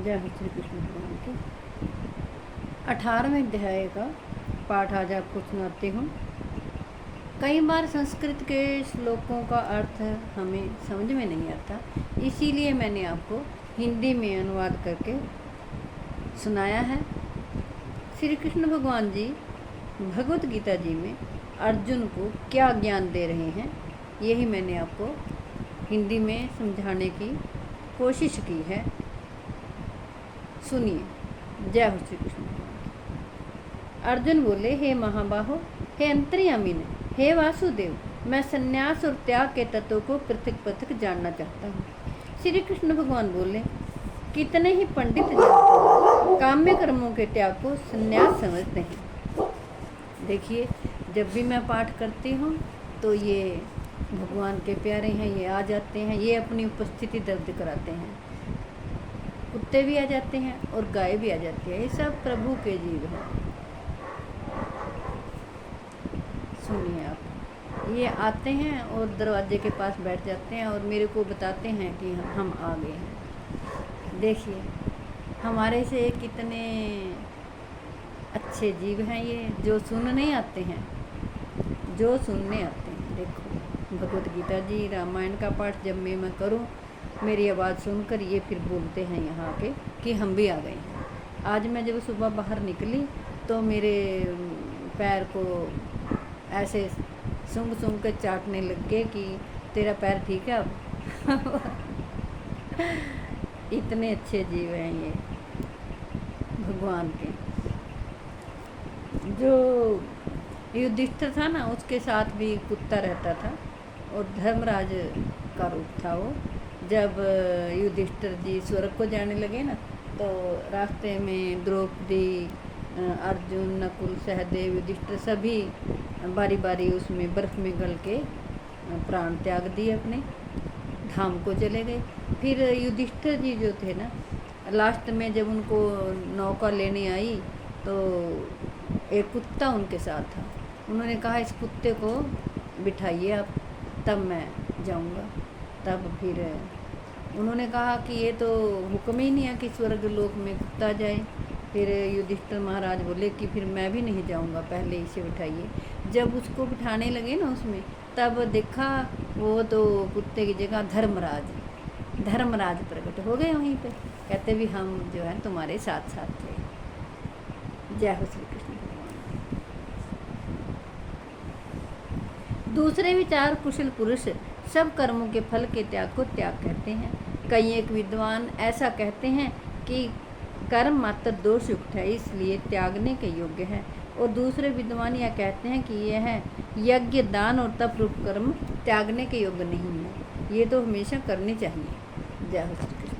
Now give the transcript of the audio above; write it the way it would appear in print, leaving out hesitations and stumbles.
जय हो श्री कृष्ण भगवान की। 18वें अध्याय का पाठ आज आपको सुनाती हूँ। कई बार संस्कृत के श्लोकों का अर्थ हमें समझ में नहीं आता, इसीलिए मैंने आपको हिंदी में अनुवाद करके सुनाया है। श्री कृष्ण भगवान जी भगवत गीता जी में अर्जुन को क्या ज्ञान दे रहे हैं, यही मैंने आपको हिंदी में समझाने की कोशिश की है। सुनिए। जय हो श्री कृष्ण भगवान। अर्जुन बोले, हे महाबाहो, हे अंतर्यामी ने, हे वासुदेव, मैं संन्यास और त्याग के तत्वों को पृथक पृथक जानना चाहता हूँ। श्री कृष्ण भगवान बोले, कितने ही पंडित जन काम्य कर्मों के त्याग को संन्यास समझते हैं। देखिए, जब भी मैं पाठ करती हूँ तो ये भगवान के प्यारे हैं, ये आ जाते हैं, ये अपनी उपस्थिति दर्ज कराते हैं। कुत्ते भी आ जाते हैं और गाय भी आ जाती है, ये सब प्रभु के जीव हैं। सुनिए आप, ये आते हैं और दरवाजे के पास बैठ जाते हैं और मेरे को बताते हैं कि हम आ गए हैं। देखिए, हमारे से कितने अच्छे जीव हैं ये, जो सुनने आते हैं, जो सुनने आते हैं। देखो, भगवत गीता जी, रामायण का पाठ जब मैं करूं, मेरी आवाज़ सुनकर ये फिर बोलते हैं यहाँ के कि हम भी आ गए हैं। आज मैं जब सुबह बाहर निकली तो मेरे पैर को ऐसे सूंघ सूंघ कर चाटने लग गए कि तेरा पैर ठीक है अब। इतने अच्छे जीव हैं ये भगवान के। जो युधिष्ठिर था ना, उसके साथ भी कुत्ता रहता था और धर्मराज का रूप था वो। जब युधिष्ठिर जी स्वर्ग को जाने लगे ना, तो रास्ते में द्रौपदी, अर्जुन, नकुल, सहदेव, युधिष्ठिर सभी बारी बारी उसमें बर्फ़ में गल के प्राण त्याग दिए, अपने धाम को चले गए। फिर युधिष्ठिर जी जो थे ना, लास्ट में जब उनको नौका लेने आई तो एक कुत्ता उनके साथ था। उन्होंने कहा, इस कुत्ते को बिठाइए आप, तब मैं जाऊंगा। तब फिर उन्होंने कहा कि ये तो हुक्म ही नहीं है कि स्वर्ग लोक में कुत्ता जाए। फिर युधिष्ठिर महाराज बोले कि फिर मैं भी नहीं जाऊंगा, पहले इसे बिठाइए। जब उसको बिठाने लगे ना उसमें, तब देखा वो तो कुत्ते की जगह धर्मराज प्रकट हो गए वहीं पे। कहते भी हम जो है तुम्हारे साथ साथ थे। जय हो श्री कृष्ण भगवान। दूसरे विचार कुशल पुरुष सब कर्मों के फल के त्याग को त्याग कहते हैं। कई एक विद्वान ऐसा कहते हैं कि कर्म मात्र दोष युक्त है, इसलिए त्यागने के योग्य है। और दूसरे विद्वान यह कहते हैं कि यह यज्ञ, दान और तप रूप कर्म त्यागने के योग्य नहीं है, ये तो हमेशा करने चाहिए। जय हो श्री कृष्ण।